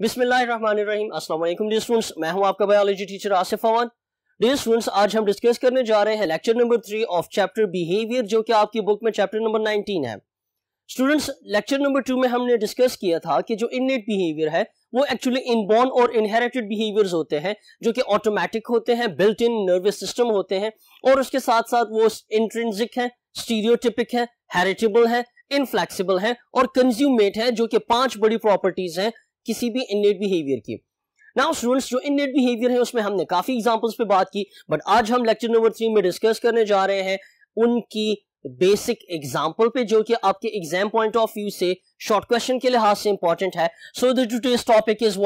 बिस्मिल्लाहिर्रहमानिर्रहीम। अस्सलाम वालेकुम डियर स्टूडेंट्स, मैं हूं आपका बायोलॉजी टीचर आसिफ अमान। डियर स्टूडेंट्स, आज हम डिस्कस करने जा रहे हैं lecture number 3 of chapter behaviour, जो कि आपकी बुक में चैप्टर नंबर 19 है। स्टूडेंट्स, लेक्चर नंबर 2 में हमने डिस्कस किया था कि जो इननेट बिहेवियर है वो एक्चुअली इनबॉर्न और इनहेरिटेड बिहेवियर्स होते हैं, जो कि ऑटोमेटिक होते हैं, बिल्ट इन नर्वस सिस्टम होते हैं, और उसके साथ साथ वो इंट्रिंसिक है, स्टीरियोटिपिक है, हेरिटेबल है, इनफ्लेक्सिबल है और कंज्यूमेट है, जो कि 5 बड़ी प्रॉपर्टीज हैं किसी भी इननेट बिहेवियर की। नाउ स्टूडेंट्स, जो इननेट बिहेवियर है उसमें हमने काफी एग्जांपल्स पे बात की, बट आज हम लेक्चर नंबर 3 में डिस्कस करने जा रहे हैं उनकी बेसिक एग्जांपल पे, जो कि आपके एग्जाम पॉइंट ऑफ व्यू से शॉर्ट क्वेश्चन के लिहाज से इंपॉर्टेंट है। So the today's topic is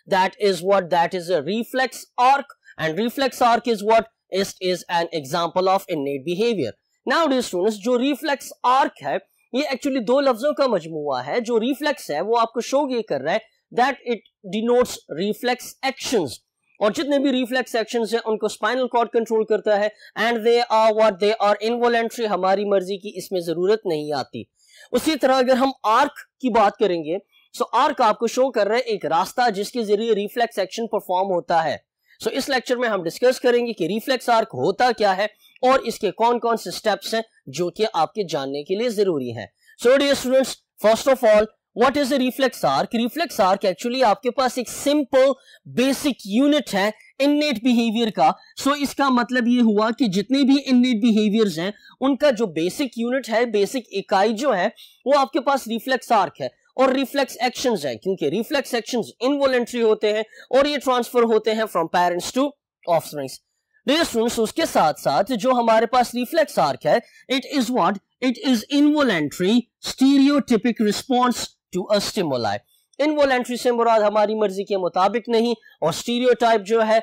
that is a reflex arc, and reflex arc is an example of innate behaviour. Now dear students, जो रिफ्लेक्स आर्क है ये actually 2 लफ्जों का मजमुआ है। जो रिफ्लेक्स है वो आपको शो ये कर रहा है that it denotes reflex actions, और जितने भी रिफ्लेक्स एक्शंस हैं उनको स्पाइनल कॉर्ड कंट्रोल करता है, एंड दे आर इनवॉलंटरी, हमारी मर्जी की इसमें जरूरत नहीं आती। उसी तरह अगर हम आर्क की बात करेंगे, सो आर्क आपको शो कर रहा है एक रास्ता जिसके जरिए रिफ्लेक्स एक्शन परफॉर्म होता है। सो इस लेक्चर में हम डिस्कस करेंगे कि रिफ्लेक्स आर्क होता क्या है और इसके कौन कौन से स्टेप्स हैं जो कि आपके जानने के लिए जरूरी है। So dear students, first of all, What is a reflex arc? Reflex arc actually आपके पास एक सिंपल बेसिक यूनिट है इननेट बिहेवियर का। सो इसका मतलब ये हुआ कि जितने भी इननेट बिहेवियर्स हैं उनका जो बेसिक यूनिट है, बेसिक इकाई जो है, वो आपके पास रिफ्लेक्स आर्क है और रिफ्लेक्स एक्शंस है, क्योंकि रिफ्लेक्स एक्शंस इनवॉलंटरी होते हैं और ये ट्रांसफर होते हैं from parents to offsprings. Dear students, उसके साथ साथ जो हमारे पास रिफ्लेक्स आर्क है, it is involuntary stereotypic response to a stimuli. Involuntary से मुराद हमारी मर्जी के मुताबिक नहीं, और स्टीरियोटाइप जो है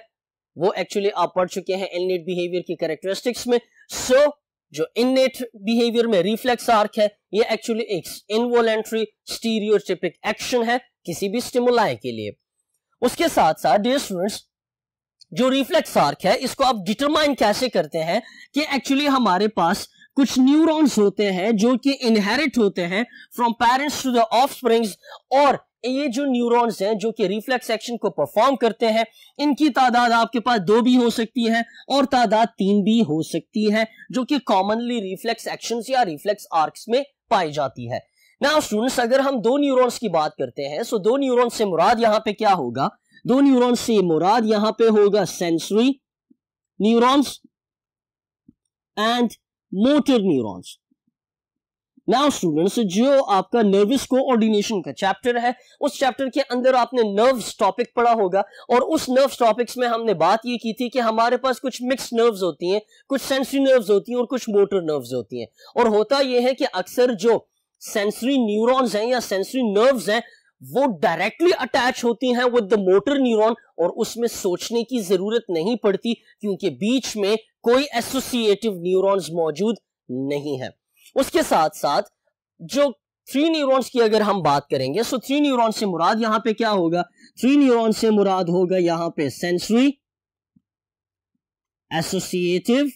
वो एक्चुअली आप पढ़ चुके हैं इननेट बिहेवियर की कैरेक्टरिस्टिक्स में। सो जो इननेट बिहेवियर में रिफ्लेक्स आर्क है ये एक्चुअली एक इनवॉलंटरी स्टीरियोटिपिक एक्शन है किसी भी स्टिमुलाई के लिए। उसके साथ साथ डियर स्टूडेंट्स, जो रिफ्लेक्स आर्क है इसको आप डिटरमाइन कैसे करते हैं कि एक्चुअली हमारे पास कुछ न्यूरॉन्स होते हैं जो कि इनहेरिट होते हैं from parents to the offsprings, और ये जो न्यूरॉन्स हैं जो कि रिफ्लेक्स एक्शन को परफॉर्म करते हैं, इनकी तादाद आपके पास 2 भी हो सकती है और तादाद 3 भी हो सकती है, जो कि कॉमनली रिफ्लेक्स एक्शंस या रिफ्लेक्स आर्क्स में पाई जाती है। नाउ स्टूडेंट्स, अगर हम 2 न्यूरॉन्स की बात करते हैं, सो 2 न्यूरॉन्स से मुराद यहां पे क्या होगा? 2 न्यूरॉन्स से मुराद यहां पे होगा sensory neurons and motor neurons. Now students, जो आपका नर्वस कोऑर्डिनेशन का चैप्टर है, उस चैप्टर के अंदर आपने नर्व्स टॉपिक पढ़ा होगा, और उस नर्व्स टॉपिक्स में हमने बात ये की थी कि हमारे पास कुछ मिक्स नर्व्स होती हैं, कुछ सेंसरी नर्व्स होती हैं और कुछ मोटर नर्व्स होती हैं। और होता यह है कि अक्सर जो सेंसरी न्यूरॉन्स हैं या सेंसरी नर्व्स हैं वो डायरेक्टली अटैच होती हैं विद द मोटर न्यूरॉन, और उसमें सोचने की जरूरत नहीं पड़ती क्योंकि बीच में कोई एसोसिएटिव न्यूरॉन्स मौजूद नहीं है। उसके साथ साथ जो 3 न्यूरॉन्स की अगर हम बात करेंगे, सो 3 न्यूरॉन्स से मुराद यहां पे क्या होगा? 3 न्यूरॉन्स से मुराद होगा यहां पे सेंसरी, एसोसिएटिव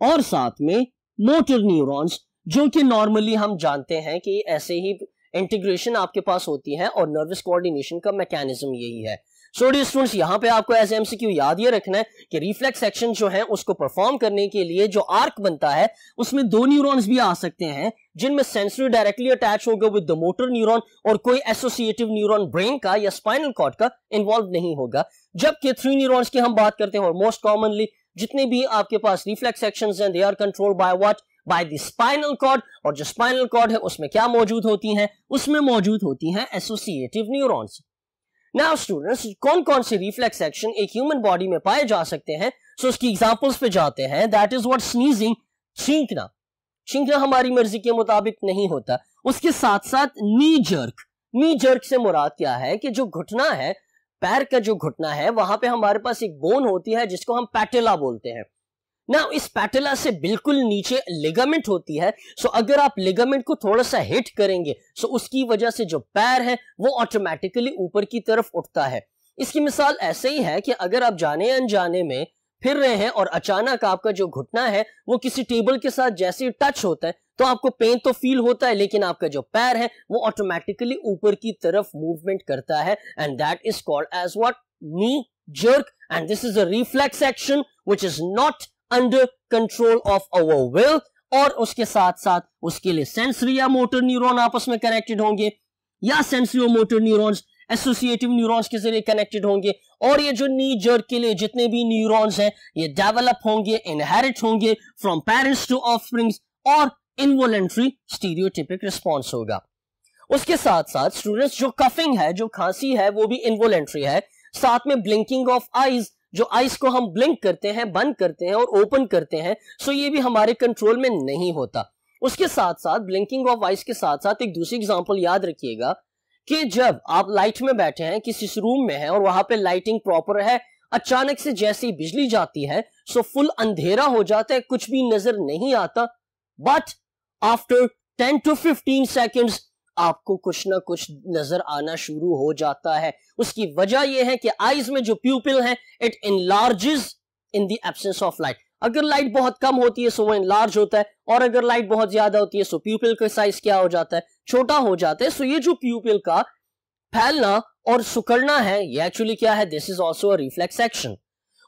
और साथ में मोटर न्यूरॉन्स, जो कि नॉर्मली हम जानते हैं कि ऐसे ही इंटीग्रेशन आपके पास होती है और नर्वस कोऑर्डिनेशन का मैकेनिज्म यही है। सो डियर स्टूडेंट्स, यहां पे आपको एज एमसीक्यू याद ये रखना है कि रिफ्लेक्स एक्शन जो है उसको परफॉर्म करने के लिए जो आर्क बनता है उसमें 2 न्यूरॉन्स भी आ सकते हैं, जिनमें सेंसरी डायरेक्टली अटैच होगा विद द मोटर न्यूरॉन और कोई एसोसिएटिव न्यूरॉन ब्रेन का या स्पाइनल कॉर्ड का इन्वॉल्व नहीं होगा। जबकि 3 न्यूरॉन्स की हम बात करते हैं, और मोस्ट कॉमनली जितने भी आपके पास रिफ्लेक्स एक्शंस हैं, they are controlled by what? By the spinal cord. और जो स्पाइनल कॉर्ड है उसमें क्या मौजूद होती हैं? उसमें मौजूद होती हैं एसोसिएटिव न्यूरॉन्स। नाउ स्टूडेंट्स, कौन कौन से रिफ्लेक्स एक्शन एक ह्यूमन बॉडी में पाए जा सकते हैं? सो उसकी एग्जांपल्स पे जाते हैं। That is what? स्नीजिंग, छींकना। छींकना हमारी मर्जी के मुताबिक नहीं होता। उसके साथ साथ नी जर्क। नी जर्क से मुराद क्या है कि जो घुटना है, पैर का जो घुटना है, वहां पे हमारे पास एक बोन होती है जिसको हम पैटेला बोलते हैं ना। इस पैटेला से बिल्कुल नीचे लिगामेंट होती है। सो अगर आप लिगामेंट को थोड़ा सा हिट करेंगे, सो उसकी वजह से जो पैर है वो ऑटोमेटिकली ऊपर की तरफ उठता है। इसकी मिसाल ऐसे ही है कि अगर आप जाने अनजाने में फिर रहे हैं और अचानक आपका जो घुटना है वो किसी टेबल के साथ जैसे टच होता है तो आपको पेन तो फील होता है, लेकिन आपका जो पैर है वो ऑटोमेटिकली ऊपर की तरफ मूवमेंट करता है, and that is called as what? Knee jerk, and this is a reflex action which is not under control of our will, और उसके साथ साथ उसके लिए सेंसरी या मोटर न्यूरॉन आपस में कनेक्टेड होंगे, या सेंसरी और मोटर न्यूरॉन्स एसोसिएटिव न्यूरॉन्स के जरिए कनेक्टेड होंगे, और ये जो नी जर्क के लिए जितने भी न्यूरॉन्स हैं ये डेवलप होंगे, इनहेरिट होंगे फ्रॉम पेरेंट्स टू ऑफस्प्रिंग्स, और इनवॉलेंट्री स्टीरियोटिपिक रिस्पॉन्स होगा। उसके साथ साथ स्टूडेंट्स जो कफिंग है, जो खांसी है, वो भी इनवॉलेंट्री है। साथ में ब्लिंकिंग ऑफ आईज, जो आईज को हम ब्लिंक करते हैं, बंद करते हैं और ओपन करते हैं, सो ये भी हमारे कंट्रोल में नहीं होता। उसके साथ साथ ब्लिंकिंग ऑफ आईज के साथ साथ एक दूसरी एग्जांपल याद रखिएगा कि जब आप लाइट में बैठे हैं, किसी रूम में हैं और वहां पे लाइटिंग प्रॉपर है, अचानक से जैसे ही बिजली जाती है सो फुल अंधेरा हो जाता है, कुछ भी नजर नहीं आता, बट आफ्टर 10 to 15 सेकेंड्स आपको कुछ ना कुछ नजर आना शुरू हो जाता है। उसकी वजह यह है कि आईज में जो प्यूपिल है it enlarges in the absence of light. अगर लाइट बहुत कम होती है सो वो इनलार्ज होता है, और अगर लाइट बहुत ज्यादा होती है सो प्यूपिल का साइज क्या हो जाता है? छोटा हो जाता है। सो ये जो प्यूपिल का फैलना और सुकड़ना है ये एक्चुअली क्या है? This is also a reflex action.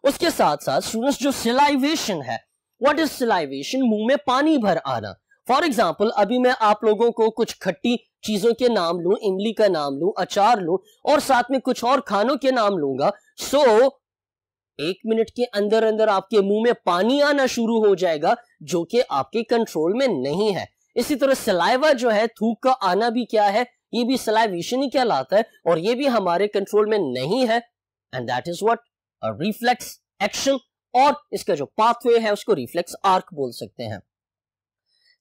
उसके साथ साथ स्टूडेंट्स जो सिलाइवेशन है, व्हाट इज सिलाइवेशन? मुंह में पानी भर आना। फॉर एग्जाम्पल अभी मैं आप लोगों को कुछ खट्टी चीजों के नाम लूं, इमली का नाम लूं, अचार लूं और साथ में कुछ और खानों के नाम लूंगा, सो 1 मिनट के अंदर अंदर आपके मुंह में पानी आना शुरू हो जाएगा, जो कि आपके कंट्रोल में नहीं है। इसी तरह सलाइवा जो है, थूक का आना भी क्या है? ये भी सलाइवेशन ही कहलाता है, और ये भी हमारे कंट्रोल में नहीं है, and that is what? A reflex action, और इसका जो पाथवे है उसको रिफ्लेक्स आर्क बोल सकते हैं।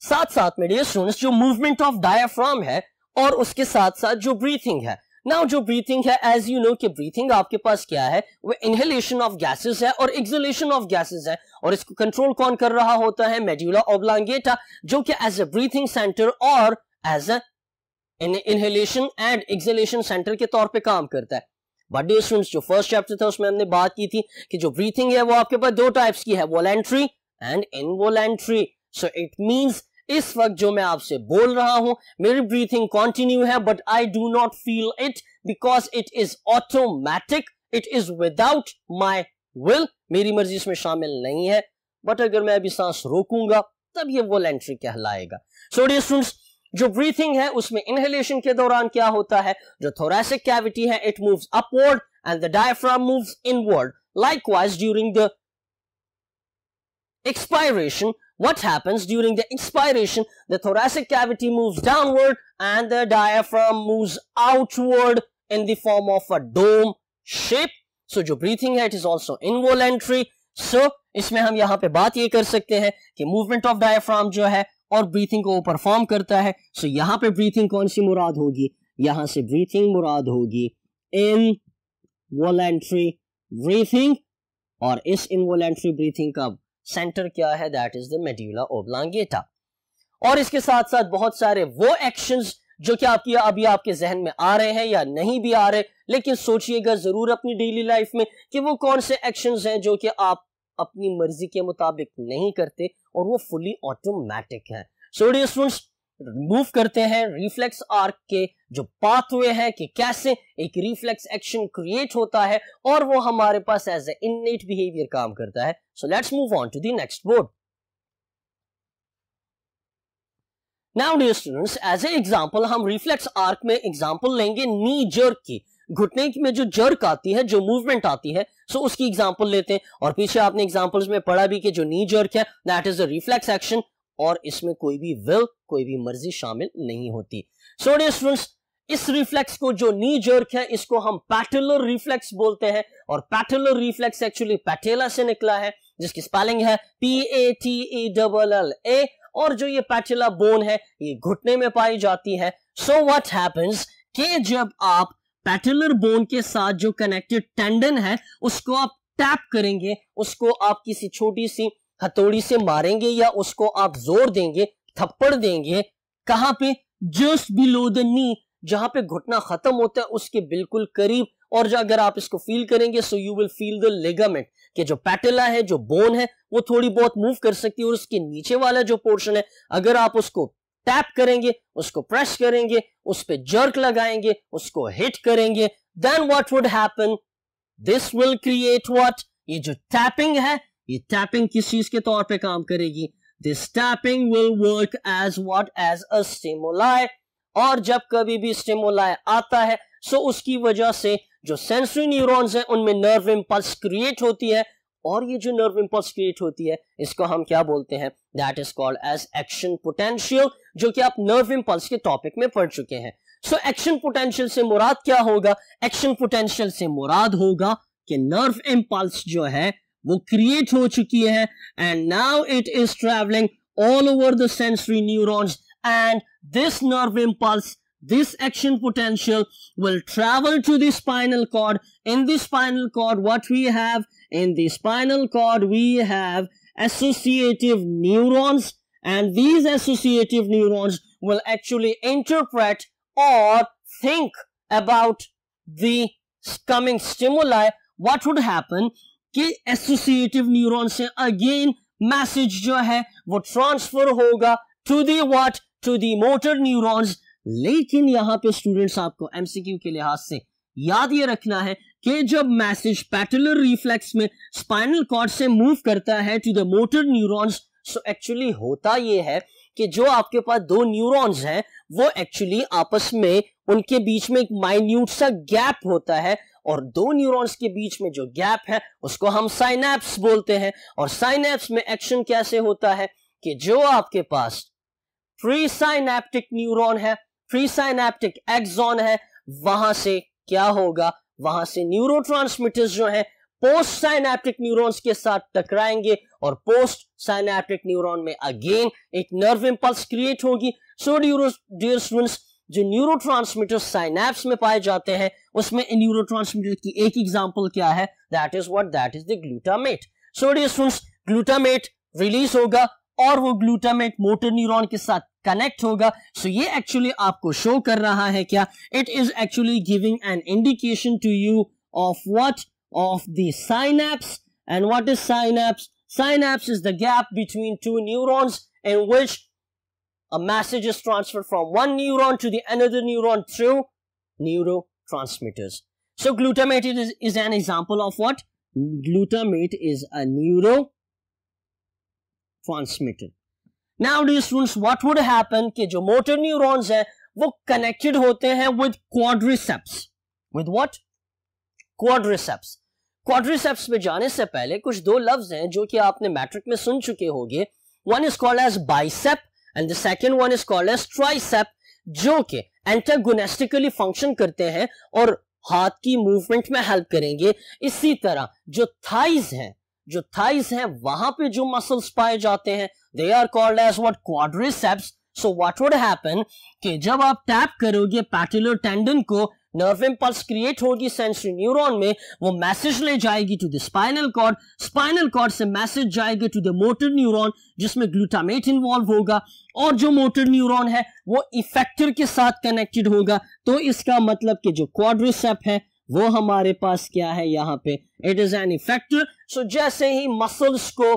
साथ साथ में डियर स्टूडेंट्स जो मूवमेंट ऑफ डायफ्राम है और उसके साथ साथ जो ब्रीथिंग है। नाउ जो ब्रीथिंग है, एज यू नो कि ब्रीथिंग आपके पास क्या है? वो इनहेलेशन ऑफ गैसेस है और एक्सहेलेशन ऑफ गैसेस है, और इसको कंट्रोल कौन कर रहा होता है? मेड्यूला ऑब्लांगेटा, जो कि एज ए ब्रीथिंग सेंटर और as a inhalation and exhalation centre के तौर पे काम करता है। बट डियर स्टूडेंट्स जो फर्स्ट चैप्टर था उसमें हमने बात की थी कि जो ब्रीथिंग है वो आपके पास 2 टाइप्स की है, voluntary and involuntary. So it means इस वक्त जो मैं आपसे बोल रहा हूं, मेरी ब्रीथिंग कंटिन्यू है, but I do not feel it because it is automatic, it is without my will, मेरी मर्जी इसमें शामिल नहीं है। बट अगर मैं अभी सांस रोकूंगा तब ये वॉलेंट्री कहलाएगा। सो डियर स्टूडेंट्स जो ब्रीथिंग है उसमें इनहेलेशन के दौरान क्या होता है? जो थोरैसिक कैविटी है it moves upward and the diaphragm moves inward. Likewise during the expiration, what happens during the expiration? The thoracic cavity moves downward and the diaphragm moves outward in the form of a dome shape. So जो breathing है it is also involuntary. So इसमें हम यहाँ पे बात ये कर सकते हैं कि movement of diaphragm जो है और breathing को परफॉर्म करता है। So यहाँ पे breathing कौन सी मुराद होगी? यहाँ से breathing मुराद होगी involuntary breathing, और इस involuntary breathing का सेंटर क्या है? That is the medulla oblongata. और इसके साथ साथ बहुत सारे वो एक्शंस जो कि आपकी अभी आपके जहन में आ रहे हैं या नहीं भी आ रहे, लेकिन सोचिएगा जरूर अपनी डेली लाइफ में कि वो कौन से एक्शंस हैं जो कि आप अपनी मर्जी के मुताबिक नहीं करते और वो फुली ऑटोमेटिक हैं। सो डियर स्टूडेंट्स मूव करते हैं रिफ्लेक्स आर्क के जो पाथवे है कि कैसे एक रिफ्लेक्स एक्शन क्रिएट होता है और वो हमारे पास एज ए इननेट बिहेवियर काम करता है। So let's move on to the next board. Now dear students as a example हम रिफ्लेक्स आर्क में एग्जांपल लेंगे नी जर्क की। घुटने में जो जर्क आती है, जो मूवमेंट आती है, सो उसकी एग्जांपल लेते हैं। और पीछे आपने एग्जांपल्स में पढ़ा भी कि जो नी जर्क है that is a reflex action, और इसमें कोई भी विल, कोई भी मर्जी शामिल नहीं होती। सो डियर स्टूडेंट्स इस रिफ्लेक्स को जो नी जर्क है इसको हम पैटेलर रिफ्लेक्स बोलते हैं, और पैटेलर रिफ्लेक्स एक्चुअली पैटेला से निकला है जिसकी स्पेलिंग है PATELLA, और जो ये पैटेला बोन है ये घुटने में पाई जाती है। सो व्हाट हैपेंस कि जब आप पैटेलर बोन के साथ जो कनेक्टेड टेंडन है उसको आप टैप करेंगे, उसको आप किसी छोटी सी हथौड़ी से मारेंगे या उसको आप जोर देंगे, थप्पड़ देंगे, कहां पे? जस्ट बिलो द नी, जहां पे घुटना खत्म होता है उसके बिल्कुल करीब, और जो अगर आप इसको फील करेंगे so you will feel the ligament कि जो पैटेला है, जो बोन है, वो थोड़ी बहुत मूव कर सकती है और उसके नीचे वाला जो पोर्शन है अगर आप उसको टैप करेंगे, उसको प्रेस करेंगे, उस पे जर्क लगाएंगे, उसको हिट करेंगे, then what would happen, this will create what, ये जो टैपिंग है, ये टैपिंग किस चीज के तौर पे काम करेगी, this tapping will work as what, as a stimuli. और जब कभी भी स्टिमुलाई आता है सो उसकी वजह से जो सेंसरी न्यूरॉन्स हैं उनमें नर्व इंपल्स क्रिएट होती है, और ये जो नर्व इंपल्स क्रिएट होती है इसको हम क्या बोलते हैं, that is called as action potential, जो कि आप नर्व इंपल्स के टॉपिक में पढ़ चुके हैं। सो एक्शन पोटेंशियल से मुराद क्या होगा, एक्शन पोटेंशियल से मुराद होगा कि नर्व इंपल्स जो है वो क्रिएट हो चुकी है and now it is travelling all over the sensory neurons and this nerve impulse, this action potential will travel to the spinal cord. In the spinal cord, what we have? In the spinal cord, we have associative neurons, and these associative neurons will actually interpret or think about the coming stimuli. What would happen कि associative neurons से again message जो है वो transfer होगा to the what? To the motor neurons. लेकिन यहां पे students आपको एमसीक्यू के लिहाज से याद ये रखना है कि जब मैसेज पैटेलर रिफ्लेक्स में स्पाइनल कॉर्ड से मूव करता है to the motor neurons, so actually होता ये है कि जो आपके पास दो न्यूरॉन्स हैं वो एक्चुअली आपस में उनके बीच में एक माइन्यूट सा गैप होता है, और दो न्यूरॉन्स के बीच में जो गैप है उसको हम साइनेप्स बोलते हैं। और साइनेप्स में एक्शन कैसे होता है कि जो आपके पास प्री साइनेप्टिक न्यूरॉन है, प्री साइनेप्टिक एक्सॉन है, वहां से क्या होगा, वहां से न्यूरोट्रांसमीटर्स जो है पोस्ट साइनेप्टिक न्यूरॉन्स के साथ टकराएंगे और पोस्ट साइनेप्टिक न्यूरॉन में अगेन एक नर्व इंपल्स क्रिएट होगी। सो डियर स्टूडेंट्स, जो न्यूरोट्रांसमीटर साइनेप्स में पाए जाते हैं उसमें न्यूरोट्रांसमीटर की एक एग्जांपल क्या है, that is what, that is the glutamate. So dear students, glutamate release होगा और वो ग्लूटामेट मोटर न्यूरॉन के साथ कनेक्ट होगा। सो ये एक्चुअली आपको शो कर रहा है क्या, it is actually giving an indication to you of what, of the synapse. And what is synapse? Synapse is the gap between two neurons in which a message is transferred from one neuron to the another neuron through neurotransmitters. So glutamate is an example of what? Glutamate is a neurotransmitter. Now dear students, what would happen कि जो motor neurons है वो connected होते हैं with quadriceps. With what? Quadriceps. Quadriceps में जाने से पहले कुछ दो लफ्ज हैं जो कि आपने मैट्रिक में सुन चुके होंगे। One is called as bicep and the second one is called as tricep, जो कि एंटागोनिस्टिकली फंक्शन करते हैं और हाथ की मूवमेंट में हेल्प करेंगे। इसी तरह जो थाइज हैं वहां पे जो मसल्स पाए जाते हैं they are called as what, quadriceps. So what would happen कि जब आप टैप करोगे पैटेलर टेंडन को, नर्व इंपल्स क्रिएट होगी सेंसरी न्यूरॉन में, वो मैसेज ले जाएगी to the spinal cord, spinal cord से मैसेज जाएगा टू द मोटर न्यूरॉन जिसमें ग्लूटामेट इन्वॉल्व होगा, और जो मोटर न्यूरॉन है वो इफेक्टर के साथ कनेक्टेड होगा। तो इसका मतलब कि जो क्वाड्रिसेप है वो हमारे पास क्या है यहाँ पे, it is an effector. So जैसे ही मसल्स को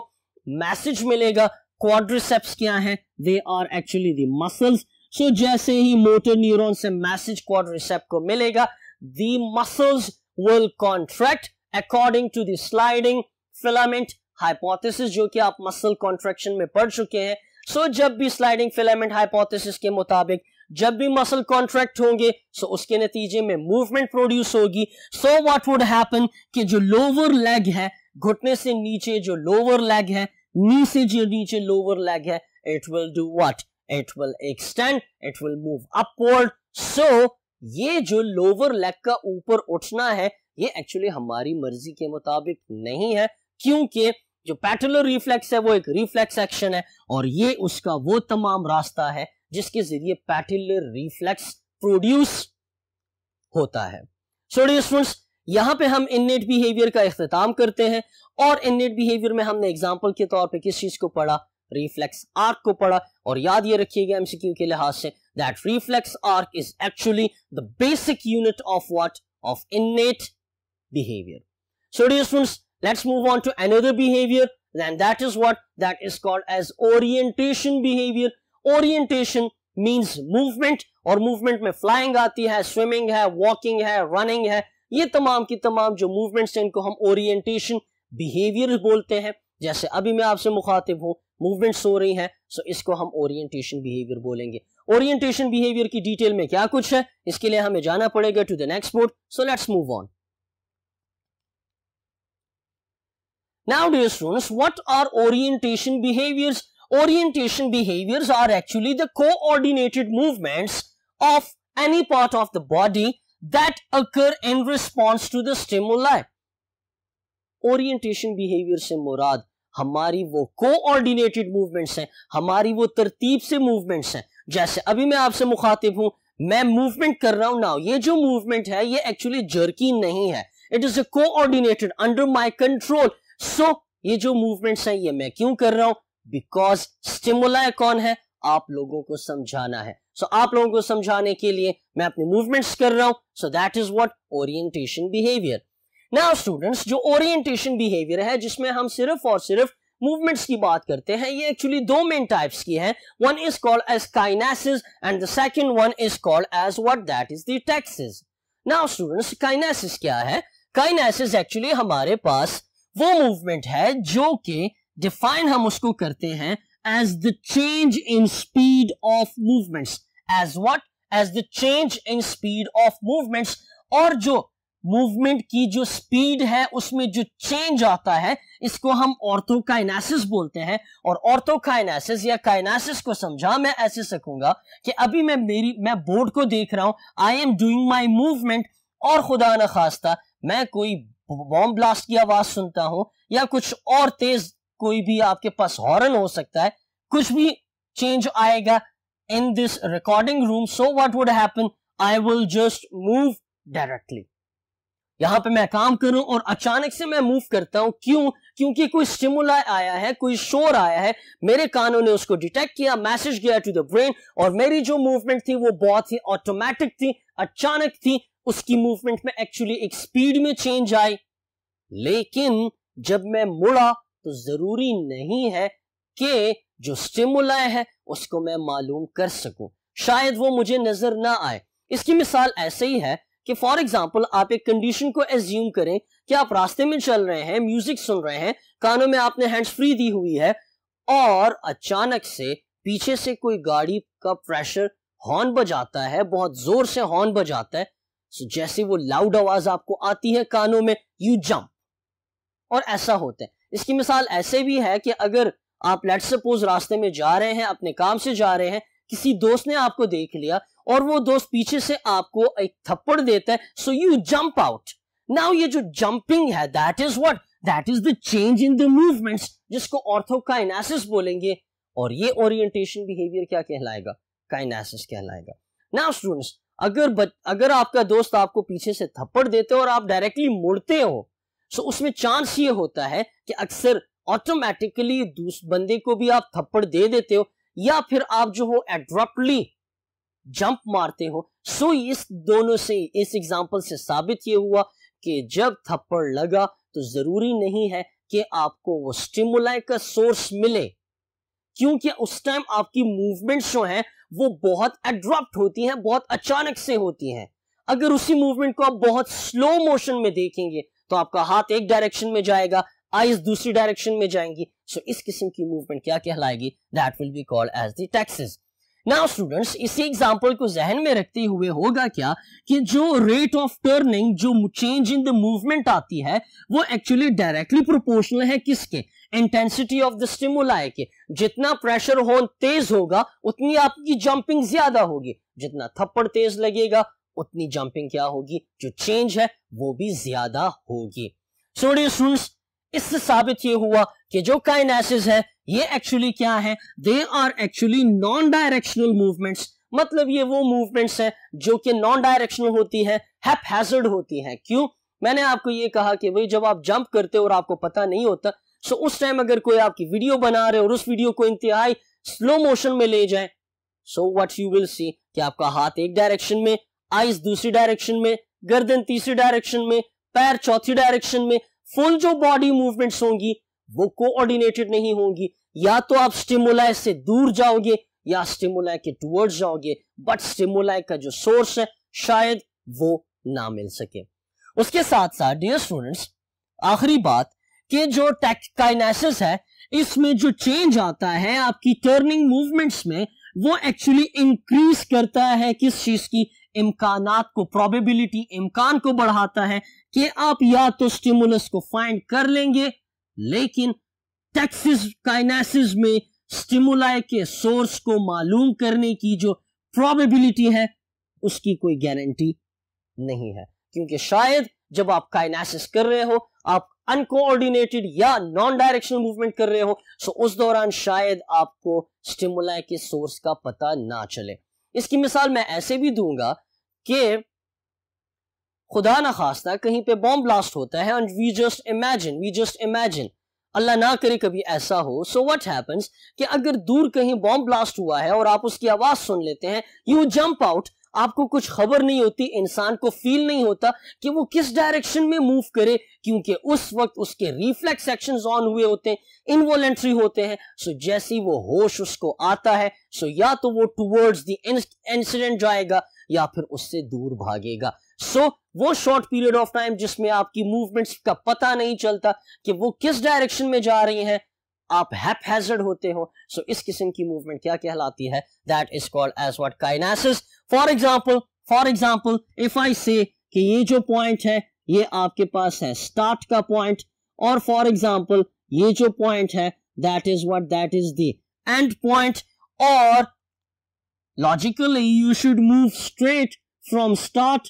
मैसेज मिलेगा, क्वाड्रिसेप्स क्या है, they are actually the muscles. So जैसे ही मोटर न्यूरॉन से मैसेज क्वाड्रिसेप को मिलेगा, the muscles will contract according to the sliding filament hypothesis, जो कि आप मसल कॉन्ट्रैक्शन में पढ़ चुके हैं। सो जब भी स्लाइडिंग फिलामेंट हाइपोथेसिस के मुताबिक जब भी मसल कॉन्ट्रैक्ट होंगे सो उसके नतीजे में मूवमेंट प्रोड्यूस होगी। सो व्हाट वुड हैपन कि जो लोअर लेग है, घुटने से नीचे जो लोअर लेग है, नी से जो नीचे लोअर लेग है, it will do what, it will extend, it will move upward. So ये जो लोअर लेग का ऊपर उठना है ये एक्चुअली हमारी मर्जी के मुताबिक नहीं है, क्योंकि जो पैटेलर रिफ्लेक्स है वो एक रिफ्लेक्स एक्शन है और ये उसका वो तमाम रास्ता है जिसके जरिए पैटेलर रिफ्लेक्स प्रोड्यूस होता है। सो डियर स्टूडेंट्स, यहां पे हम इननेट बिहेवियर का इख्तिताम करते हैं और इननेट बिहेवियर में हमने एग्जांपल के तौर पे किस चीज को पढ़ा, रिफ्लेक्स आर्क को पढ़ा। और याद ये रखिएगा एमसीक्यू के लिहाज से that reflex arc is actually the basic unit of what? Of innate behavior. So dear students, let's move on to another behavior, and that is what? That is called as orientation behavior. Orientation means movement, और movement में flying आती है, swimming है, walking है, running है, ये तमाम की तमाम जो movements हैं इनको हम orientation behavior बोलते हैं. जैसे अभी मैं आपसे मुखातिब हूँ, movements हो रही हैं, so इसको हम orientation behavior बोलेंगे. Orientation behavior की डिटेल में क्या कुछ है, इसके लिए हमें जाना पड़ेगा to the next board. So let's move on. Now dear students, what are orientation behaviors? Orientation behaviors are actually the coordinated movements of any part of the body that occur in response to the stimuli. Orientation behavior से मुराद हमारी वो coordinated movements हैं, हमारी वो तरतीब से movements हैं. जैसे अभी मैं आपसे मुखातिब हूं, मैं movement कर रहा हूं now, ये जो movement है ये actually jerky नहीं है. It is a coordinated under my control. So ये जो movements हैं ये मैं क्यों कर रहा हूं? Because stimuli कौन है? आप लोगों को समझाना है. So आप लोगों को समझाने के लिए मैं अपने movements कर रहा हूं. So that is what orientation behavior. Now students, जो orientation behavior है जिसमें हम सिर्फ और सिर्फ movements की बात करते हैं, ये actually दो main types की है. One is called as kinesis and the second one is called as what? That is the taxis. Now students, kinesis क्या है? Kinesis actually हमारे पास वो movement है जो कि define हम उसको करते हैं as the change in speed of movements. As what? As the change in speed of movements. और जो movement की जो speed है उसमें जो change आता है इसको हम orthokinesis बोलते हैं. और orthokinesis या kinesis को समझा मैं ऐसे सकूंगा कि अभी मैं बोर्ड को देख रहा हूं, I am doing my movement, और खुदा न खास्ता मैं कोई बॉम्ब ब्लास्ट की आवाज सुनता हूं या कुछ और तेज कोई भी आपके पास हॉर्न हो सकता है, कुछ भी चेंज आएगा in this recording room. So what would happen? I will just move directly. यहां पे मैं काम करूं और अचानक से मैं मूव करता हूं. क्यों? क्योंकि कोई स्टिमुलाई आया है, कोई शोर आया है, मेरे कानों ने उसको डिटेक्ट किया, मैसेज गया टू द ब्रेन, और मेरी जो मूवमेंट थी वो बहुत ही ऑटोमेटिक थी, अचानक थी. उसकी मूवमेंट में एक्चुअली एक स्पीड में चेंज आई. लेकिन जब मैं मुड़ा तो जरूरी नहीं है कि जो स्टिमुलाई है उसको मैं मालूम कर सकूं, शायद वो मुझे नजर ना आए. इसकी मिसाल ऐसे ही है कि फॉर एग्जांपल आप एक कंडीशन को एज्यूम करें कि आप रास्ते में चल रहे हैं, म्यूजिक सुन रहे हैं, कानों में आपने हैंड्स फ्री दी हुई है, और अचानक से पीछे से कोई गाड़ी का प्रेशर हॉर्न बजाता है, बहुत जोर से हॉर्न बजाता है. सो जैसे वो लाउड आवाज आपको आती है कानों में, यू जंप, और ऐसा होता है. इसकी मिसाल ऐसे भी है कि अगर आप लेट्स सपोज रास्ते में जा रहे हैं, अपने काम से जा रहे हैं, किसी दोस्त ने आपको देख लिया और वो दोस्त पीछे से आपको एक थप्पड़ देता है, so you jump out. Now ये जो जंपिंग है, that is what? That is the change in the movements, जिसको ऑर्थोकाइनेसिस बोलेंगे. और ये ओरिएंटेशन बिहेवियर क्या कहलाएगा? काइनेसिस कहलाएगा. नाउ स्टूडेंट्स, अगर आपका दोस्त आपको पीछे से थप्पड़ देते हो और आप डायरेक्टली मुड़ते हो, सो उसमें चांस ये होता है कि अक्सर ऑटोमेटिकली दूसरे बंदे को भी आप थप्पड़ दे देते हो, या फिर आप जो हो एब्रप्टली जंप मारते हो. सो इस दोनों से, इस एग्जांपल से साबित ये हुआ कि जब थप्पड़ लगा तो जरूरी नहीं है कि आपको वो स्टिमुलाई का सोर्स मिले, क्योंकि उस टाइम आपकी मूवमेंट्स जो हैं वो बहुत एब्रप्ट होती हैं, बहुत अचानक से होती हैं. अगर उसी मूवमेंट को आप बहुत स्लो मोशन में देखेंगे तो आपका हाथ एक डायरेक्शन में जाएगा, आईज दूसरी डायरेक्शन में जाएंगी. सो इस किस्म की मूवमेंट क्या कहलाएगी? That will be called as the taxis. Now students, इसी एग्जांपल को जहन में रखते हुए होगा क्या कि जो रेट ऑफ टर्निंग, जो चेंज इन द मूवमेंट आती है, वो एक्चुअली डायरेक्टली प्रोपोर्शनल है किसके? इंटेंसिटी ऑफ द स्टिमुलाई के. जितना प्रेशर होन तेज होगा उतनी आपकी जंपिंग ज्यादा होगी, जितना थप्पड़ तेज लगेगा उतनी जंपिंग क्या होगी? जो चेंज है वो भी ज्यादा होगी. सो डियर स्टूडेंट्स, इससे साबित ये हुआ कि जो काइनेसिस है ये एक्चुअली क्या है? They are actually non directional movements. मतलब ये वो मूवमेंट्स हैं जो कि नॉन डायरेक्शनल होती है, हैपहैजर्ड होती हैं. क्यों? मैंने आपको ये कहा कि भाई जब आप जंप करते हो और आपको पता नहीं होता, सो उस टाइम अगर कोई आपकी वीडियो बना रहे और उस वीडियो को इंतहाई स्लो मोशन में ले जाए, so what you will see कि आपका हाथ एक डायरेक्शन में, आईज दूसरी डायरेक्शन में, गर्दन तीसरी डायरेक्शन में, पैर चौथी डायरेक्शन में, फुल जो बॉडी मूवमेंट्स होंगी वो कोऑर्डिनेटेड नहीं होंगी। या तो आप स्टिमुलाई से दूर जाओगे या स्टिमुलाई के टुवर्ड्स जाओगे, बट स्टिमुलाई का जो सोर्स है शायद वो ना मिल सके। उसके साथ साथ डियर स्टूडेंट्स, आखिरी बात कि जो काइनेसिस है इसमें जो चेंज आता है आपकी टर्निंग मूवमेंट्स में, वो एक्चुअली इंक्रीज करता है किस चीज की, इम्कानात को, प्रोबेबिलिटी, इम्कान को बढ़ाता है कि आप या तो स्टिमुलस को फाइंड कर लेंगे, लेकिन टैक्सिस काइनेसिस में स्टिमुलाई के सोर्स को मालूम करने की जो प्रोबेबिलिटी है उसकी कोई गारंटी नहीं है, क्योंकि शायद जब आप काइनेसिस कर रहे हो आप अनकोऑर्डिनेटेड या नॉन डायरेक्शनल मूवमेंट कर रहे हो, सो उस दौरान शायद आपको स्टिमुलाई के सोर्स का पता ना चले। इसकी मिसाल मैं ऐसे भी दूंगा कि खुदा ना खास्ता कहीं पे बॉम्ब ब्लास्ट होता है एंड वी जस्ट इमेजिन, अल्लाह ना करे कभी ऐसा हो, सो व्हाट हैपेंस कि अगर दूर कहीं बॉम्ब ब्लास्ट हुआ है और आप उसकी आवाज सुन लेते हैं, यू जंप आउट, आपको कुछ खबर नहीं होती, इंसान को फील नहीं होता कि वो किस डायरेक्शन में मूव करे, क्योंकि उस वक्त उसके रिफ्लेक्स एक्शंस ऑन हुए होते हैं, इनवॉलेंट्री होते हैं। सो जैसे ही वो होश उसको आता है, सो या तो वो टुवर्ड्स द इंसिडेंट जाएगा या फिर उससे दूर भागेगा। सो वो शॉर्ट पीरियड ऑफ टाइम जिसमें आपकी मूवमेंट्स का पता नहीं चलता कि वो किस डायरेक्शन में जा रही हैं, आप हैपहैज़र्ड होते हो, सो इस किस्म की मूवमेंट क्या कहलाती है, that is called as what, kinesis. For example if I say कि ये जो पॉइंट है ये आपके पास है स्टार्ट का पॉइंट, और फॉर एग्जांपल ये जो पॉइंट है that is what, that is the end point, और logically you should move straight from start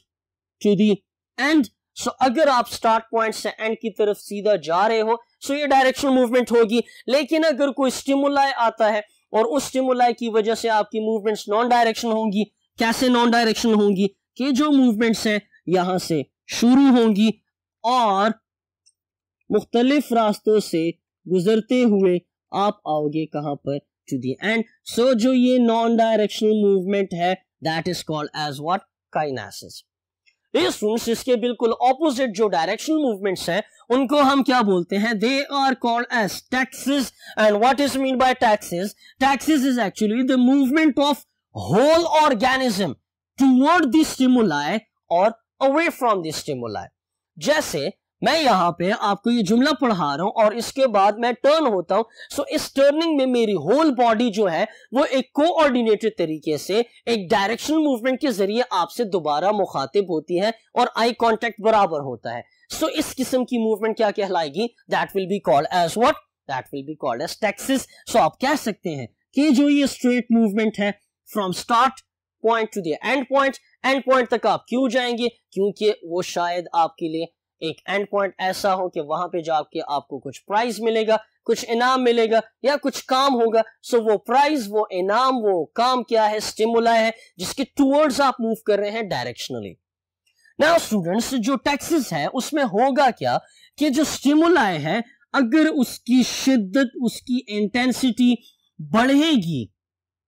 to the end. So अगर आप स्टार्ट पॉइंट से एंड की तरफ सीधा जा रहे हो, सो ये डायरेक्शनल मूवमेंट होगी। लेकिन अगर कोई स्टिमुलाई आता है और उस स्टिमुलाई की वजह से आपकी मूवमेंट्स नॉन डायरेक्शनल होंगी, कैसे नॉन डायरेक्शनल होंगी कि जो मूवमेंट्स हैं यहां से शुरू होंगी और मुख्तलिफ रास्तों से गुजरते हुए आप आओगे कहां पर, टू द एंड। सो जो ये नॉन डायरेक्शनल मूवमेंट है that is called as what, kinesis. Students, इसके बिल्कुल ऑपोजिट जो डायरेक्शनल मूवमेंट्स हैं उनको हम क्या बोलते हैं, they are called as taxis. And what is mean by taxis? Taxis is actually the movement of whole organism toward the stimuli और अवे फ्रॉम द स्टिमुलाई। जैसे मैं यहां पे आपको ये जुमला पढ़ा रहा हूं और इसके बाद मैं टर्न होता हूं, सो इस टर्निंग में मेरी होल बॉडी जो है वो एक कोऑर्डिनेटेड तरीके से एक डायरेक्शनल मूवमेंट के जरिए आपसे दोबारा मुखातिब होती है और आई कांटेक्ट बराबर होता है। सो इस किस्म की मूवमेंट क्या कहलाएगी, that will be called as what, that will be called as taxis. So आप कह सकते हैं कि जो ये स्ट्रेट मूवमेंट है from start point to the end point तक आप क्यों जाएंगे, क्योंकि वो शायद आपके लिए एक एंड पॉइंट ऐसा हो कि वहां पे जाके आपको कुछ प्राइज मिलेगा, कुछ इनाम मिलेगा या कुछ काम होगा। सो वो प्राइज, वो इनाम, वो काम क्या है, स्टिमुलाई है जिसके टुवर्ड्स आप मूव कर रहे हैं डायरेक्शनली। नाउ स्टूडेंट्स, जो टैक्सिस है उसमें होगा क्या कि जो स्टिमुलाई है अगर उसकी शिद्दत, उसकी इंटेंसिटी बढ़ेगी,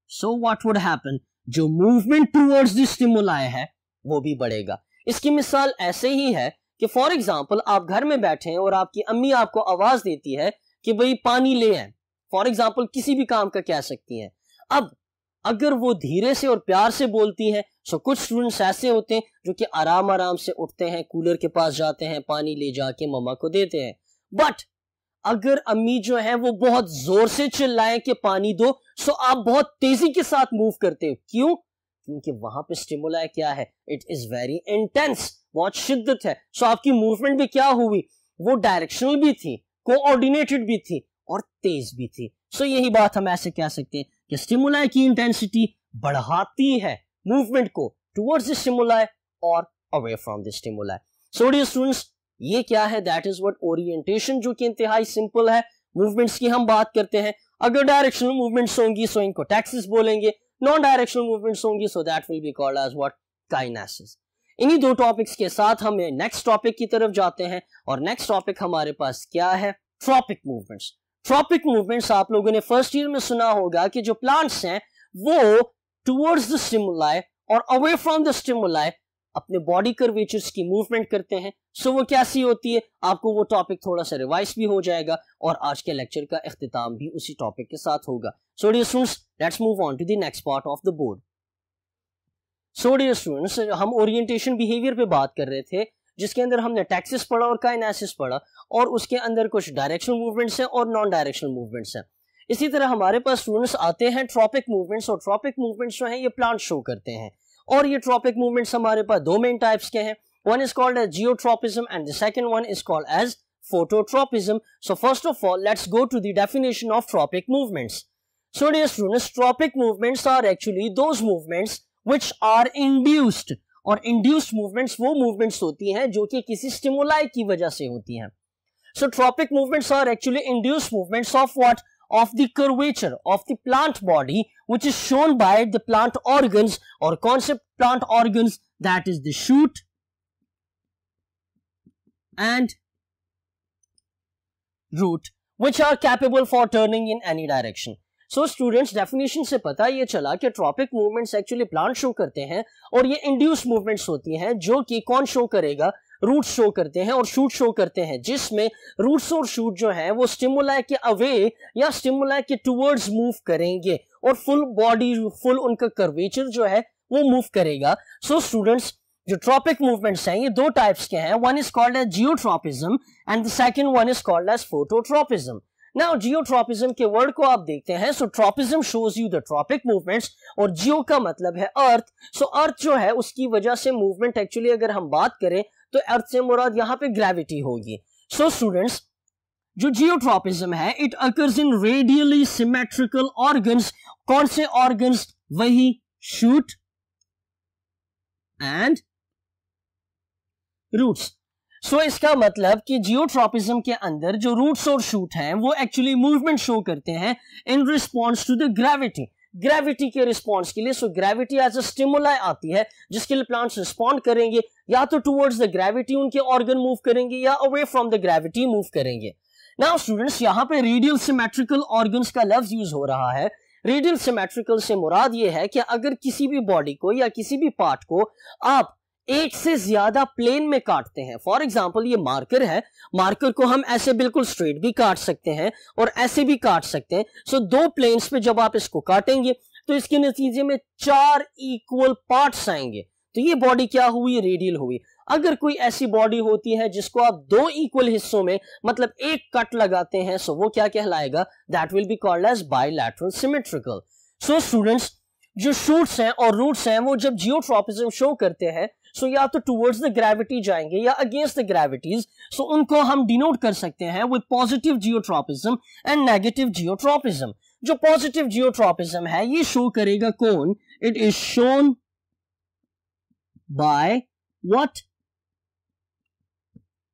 सो व्हाट वुड हैपन, जो मूवमेंट टुवर्ड्स द स्टिमुलाई है वो भी बढ़ेगा। इसकी मिसाल ऐसे ही है कि फॉर एग्जाम्पल आप घर में बैठे हैं और आपकी अम्मी आपको आवाज देती है कि भाई पानी ले आए, फॉर एग्जाम्पल किसी भी काम का कह सकती हैं। अब अगर वो धीरे से और प्यार से बोलती हैं, सो कुछ स्टूडेंट्स ऐसे होते हैं जो कि आराम आराम से उठते हैं, कूलर के पास जाते हैं, पानी ले जाके मम्मा को देते हैं। बट अगर अम्मी जो है वो बहुत जोर से चिल्लाएं कि पानी दो, सो आप बहुत तेजी के साथ मूव करते हो। क्यों? क्योंकि वहां पे स्टिमुलाई क्या है, इट इज वेरी इंटेंस, बहुत शिद्दत है। सो आपकी मूवमेंट भी क्या हुई, वो डायरेक्शनल भी थी, कोऑर्डिनेटेड भी थी और तेज भी थी। सो यही बात हम ऐसे कह सकते हैं कि स्टिमुलाई की इंटेंसिटी बढ़ाती है मूवमेंट को टुवर्ड्स द स्टिमुलाई और away from the stimuli. So dear students, ये क्या है, दैट इज व्हाट ओरिएंटेशन, जो कि इंतहाई सिंपल है। मूवमेंट्स की हम बात करते हैं, अगर डायरेक्शनल मूवमेंट्स होंगी सो इनको टैक्सिस बोलेंगे, नॉन डायरेक्शनल मूवमेंट्स होंगी so that will be called as what, kinesis. इन्हीं दो टॉपिक्स के साथ हम नेक्स्ट टॉपिक की तरफ जाते हैं और नेक्स्ट टॉपिक हमारे पास क्या है, ट्रॉपिक मूवमेंट्स। ट्रॉपिक मूवमेंट्स आप लोगों ने फर्स्ट ईयर में सुना होगा कि जो प्लांट्स हैं वो टुवर्ड्स द स्टिमुलाई और अवे फ्रॉम द स्टिमुलाई अपने बॉडी कर्वेचर्स की मूवमेंट करते हैं। सो वो कैसी होती है, आपको वो टॉपिक थोड़ा सा रिवाइज भी हो जाएगा और आज के लेक्चर का इख्तिताम भी उसी टॉपिक के साथ होगा। So dear students, let's move on to the next part of the board. So dear students, हम ओरिएंटेशन बिहेवियर पे बात कर रहे थे, जिसके अंदर हमने टैक्सिस पढ़ा और काइनेसिस पढ़ा, और उसके अंदर कुछ डायरेक्शनल मूवमेंट्स हैं और नॉन डायरेक्शनल मूवमेंट्स हैं। इसी तरह हमारे पास स्टूडेंट्स आते हैं ट्रॉपिक मूवमेंट्स, और ट्रॉपिक मूवमेंट्स जो हैं ये प्लांट शो करते हैं। और ये ट्रॉपिक मूवमेंट्स हमारे पास दो मेन टाइप्स के हैं। One is called as geotropism and the second one is called as phototropism. So first of all, let's go to the definition of tropic movements. So dear students, tropic movements are actually those movements which are induced. और induced movements वो movements होती हैं जो कि किसी stimuli की वजह से होती हैं। So tropic movements are actually induced movements of what? Of the curvature of the plant body, which is shown by the plant organs, or concept plant organs, that is the shoot and root, which are capable for turning in any direction. So students, definition से पता ये चला कि tropic movements actually plant show करते हैं, और ये induced movements होती हैं जो कि कौन show करेगा? रूट शो करते हैं और शूट शो करते हैं, जिसमें रूट्स और शूट जो है वो स्टिमुलाई के अवे या स्टिमुलाई के टुवर्ड्स मूव करेंगे और फुल बॉडी, फुल उनका कर्वेचर जो है वो मूव करेगा। सो स्टूडेंट्स, जो ट्रॉपिक मूवमेंट्स हैं ये दो टाइप्स के हैं। One is called as geotropism and the second one is called as phototropism. Now geotropism के वर्ड को आप देखते हैं। So tropism shows you the tropic movements, और जियो का मतलब है अर्थ। सो अर्थ जो है उसकी वजह से मूवमेंट, एक्चुअली अगर हम बात करें तो अर्थ से मुराद यहाँ पे ग्रेविटी होगी। सो स्टूडेंट्स, जो जियोट्रॉपिज्म है it occurs in radially symmetrical organs. कौन से ऑर्गन्स? वही शूट एंड रूट्स। सो इसका मतलब कि जियोट्रॉपिज्म के अंदर जो रूट्स और शूट हैं वो एक्चुअली मूवमेंट शो करते हैं in response to the gravity. Gravity के रिस्पॉन्स के लिए। So gravity as a stimuli आती है जिसके लिए प्लांट्स रिस्पॉन्ड करेंगे, या तो टुवर्ड्स द ग्रेविटी उनके ऑर्गन मूव करेंगे या away from the gravity move करेंगे। नाउ स्टूडेंट्स, यहाँ पे रेडियल सिमेट्रिकल ऑर्गन्स का लफ्ज यूज हो रहा है। रेडियल सिमेट्रिकल से मुराद ये है कि अगर किसी भी बॉडी को या किसी भी पार्ट को आप एक से ज्यादा प्लेन में काटते हैं, फॉर एग्जाम्पल ये मार्कर है, मार्कर को हम ऐसे बिल्कुल स्ट्रेट भी काट सकते हैं और ऐसे भी काट सकते हैं। सो दो प्लेन्स पे जब आप इसको काटेंगे तो इसके नतीजे में 4 इक्वल पार्ट्स आएंगे। तो ये बॉडी क्या हुई? रेडियल हुई। अगर कोई ऐसी बॉडी होती है जिसको आप 2 इक्वल हिस्सों में मतलब एक कट लगाते हैं, सो वो क्या कहलाएगा? That will be called as bilateral symmetrical. So students, जो शूट्स हैं और रूट्स हैं वो जब जियोट्रॉपिज्म शो करते हैं, सो या तो टुवर्ड्स द ग्रेविटी जाएंगे या अगेंस्ट द ग्रेविटीज। सो उनको हम डिनोट कर सकते हैं with positive geotropism and negative geotropism. जो पॉजिटिव जियोट्रॉपिज्म है ये शो करेगा कौन? It is shown by what?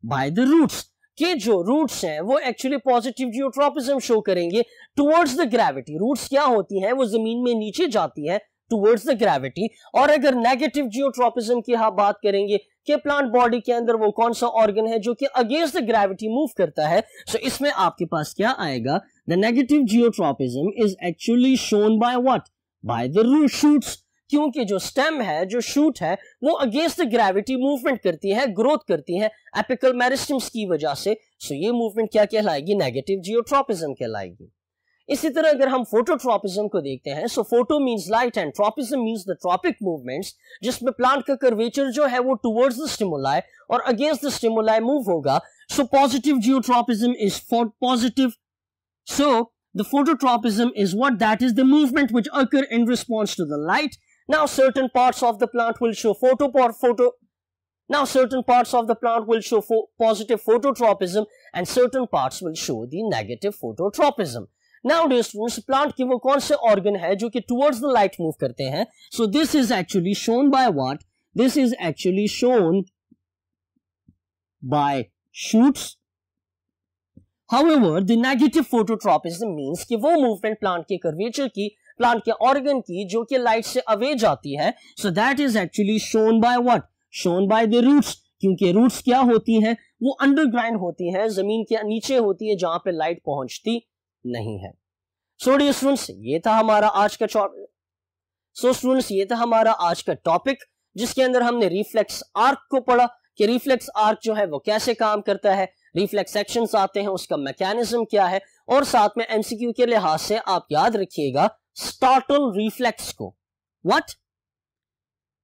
By the roots. के जो रूट्स हैं वो एक्चुअली पॉजिटिव जियोट्रॉपिज्म शो करेंगे टुवर्ड्स द ग्रेविटी। रूट्स क्या होती हैं? वो जमीन में नीचे जाती है टुवर्ड्स द ग्रेविटी। और अगर नेगेटिव जियोट्रॉपिज्म की हम बात करेंगे कि प्लांट बॉडी के अंदर वो कौन सा ऑर्गन है जो कि अगेंस्ट द ग्रेविटी मूव करता है, सो इसमें आपके पास क्या आएगा? The negative geotropism is actually shown by what? By the root shoots. क्योंकि जो स्टेम है, जो शूट है, वो अगेंस्ट द ग्रेविटी मूवमेंट करती है, ग्रोथ करती है एपिकल मेरिस्टम्स की वजह से। सो ये मूवमेंट क्या कहलाएगी? नेगेटिव जियोट्रॉपिज्म कहलाएगी। इसी तरह अगर हम फोटोट्रॉपिज्म को देखते हैं, so photo means light and tropism means the tropic movements, जिसमें प्लांट का कर्वेचर जो है वो टुवर्ड्स द स्टिमुलाई और अगेंस्ट द स्टिमुलाई मूव होगा। So positive geotropism is positive. So the phototropism is what? That is the movement which occur in response to the light. Now certain parts of the plant will show Now certain parts of the plant will show positive phototropism and certain parts will show the negative phototropism. Now dear students, plant के वो कौन से organ है जो कि towards the light move करते हैं? So this is actually shown by what? This is actually shown by shoots. However, the negative phototropism means कि वो movement plant के curvature की, प्लांट के ऑर्गन की जो कि लाइट से अवे जाती है, so that is actually shown by what? Shown by the roots. क्योंकि रूट्स क्या होती हैं? वो अंडरग्राउंड होती हैं, जमीन के नीचे होती है जहां पे लाइट पहुंचती नहीं है। सो डियर स्टूडेंट्स, ये था हमारा आज का सो स्टूडेंट्स, ये था हमारा आज का टॉपिक, जिसके अंदर हमने रिफ्लेक्स आर्क को पढ़ा कि रिफ्लेक्स आर्क जो है वो कैसे काम करता है, रिफ्लेक्स एक्शंस आते हैं, उसका मैकेनिज्म क्या है, और साथ में एमसीक्यू के लिहाज से आप याद रखिएगा स्टार्टल रिफ्लेक्स को। What?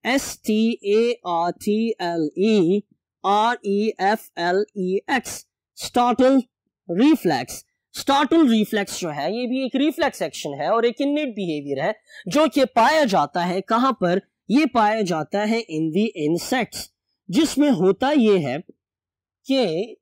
STARTLEREFLEX, startle reflex. Startle reflex जो है ये भी एक रिफ्लेक्स एक्शन है और एक इनेट बिहेवियर है जो कि पाया जाता है कहां पर? ये पाया जाता है इन दी इंसेक्ट्स, जिसमें होता ये है कि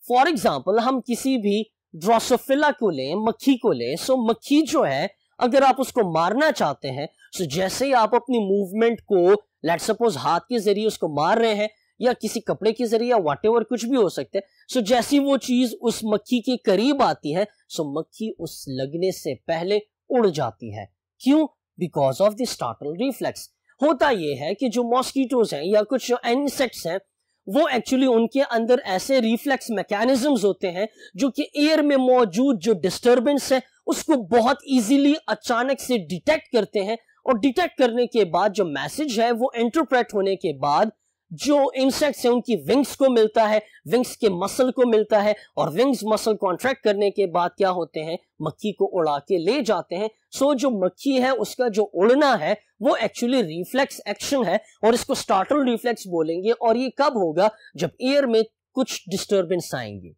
फॉर एग्जाम्पल हम किसी भी ड्रोसोफिला को लें, मक्खी को लें। सो मक्खी जो है अगर आप उसको मारना चाहते हैं, सो जैसे ही आप अपनी मूवमेंट को लेट्स सपोज हाथ के जरिए उसको मार रहे हैं या किसी कपड़े के जरिए या व्हाटएवर कुछ भी हो सकता है, सो जैसी वो चीज उस मक्खी के करीब आती है, सो मक्खी उस लगने से पहले उड़ जाती है। क्यों? Because of the startle reflex. होता यह है कि जो मॉस्किटोज हैं या कुछ जो इंसेक्ट्स हैं, वो एक्चुअली उनके अंदर ऐसे रिफ्लेक्स मैकेनिज्म्स होते हैं जो कि एयर में मौजूद जो डिस्टरबेंस है उसको बहुत इजीली अचानक से डिटेक्ट करते हैं, और डिटेक्ट करने के बाद जो मैसेज है वो इंटरप्रेट होने के बाद जो इंसेक्ट्स है उनकी विंग्स को मिलता है, विंग्स के मसल को मिलता है, और विंग्स मसल कॉन्ट्रैक्ट करने के बाद क्या होते हैं? मक्खी को उड़ा के ले जाते हैं। सो जो मक्खी है उसका जो उड़ना है वो एक्चुअली रिफ्लेक्स एक्शन है, और इसको स्टार्टल रिफ्लेक्स बोलेंगे। और ये कब होगा? जब एयर में कुछ डिस्टर्बेंस आएंगे।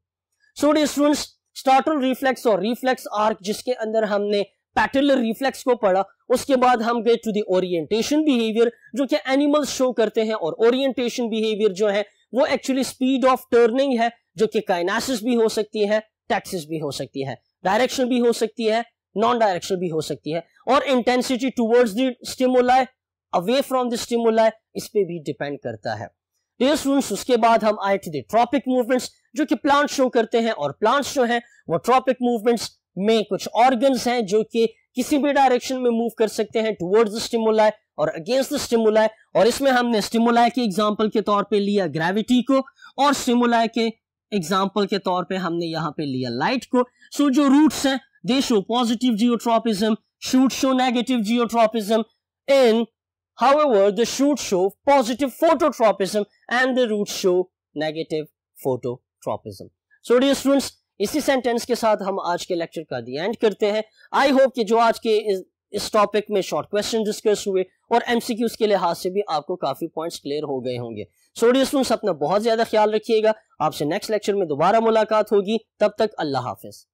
So dear students, startle reflex और रिफ्लेक्स आर्क, जिसके अंदर हमने पैटेलर रिफ्लेक्स को पढ़ा, उसके बाद हम गए टू द ओरिएंटेशन बिहेवियर जो कि एनिमल्स शो करते हैं। और ओरिएंटेशन बिहेवियर जो है वो एक्चुअली स्पीड ऑफ टर्निंग है, जो कि काइनेसिस भी हो सकती है, टैक्सिस भी हो सकती है, डायरेक्शन भी हो सकती है, नॉन डायरेक्शन भी हो सकती है, और intensity towards the stimuli, away from the stimuli, इस पे भी डिपेंड करता है। डियर स्टूडेंट्स, उसके बाद हम आए टू द ट्रॉपिक मूवमेंट्स जो कि प्लांट शो करते हैं, और प्लांट्स जो है वो ट्रॉपिक मूवमेंट्स में कुछ ऑर्गन्स हैं जो कि किसी भी डायरेक्शन में मूव कर सकते हैं टुवर्ड्स द स्टिमुलाई और अगेंस्ट द स्टिमुलाई। और इसमें हमने स्टिमुलाई के एग्जांपल के तौर पे लिया ग्रेविटी को, और स्टिमुलाई के एग्जांपल के तौर पे हमने यहाँ पे लिया लाइट को। सो जो रूट्स हैं दे show positive geotropism, shoot show negative geotropism, in however the shoots show positive phototropism and the roots show negative phototropism. So dear students, इसी सेंटेंस के साथ हम आज के लेक्चर का दी एंड करते हैं। आई होप कि जो आज के इस टॉपिक में शॉर्ट क्वेश्चन डिस्कस हुए और एमसीक्यूज के लिहाज से भी आपको काफी पॉइंट्स क्लियर हो गए होंगे। सो डियर स्टूडेंट्स, अपना बहुत ज्यादा ख्याल रखिएगा। आपसे नेक्स्ट लेक्चर में दोबारा मुलाकात होगी। तब तक अल्लाह हाफिज।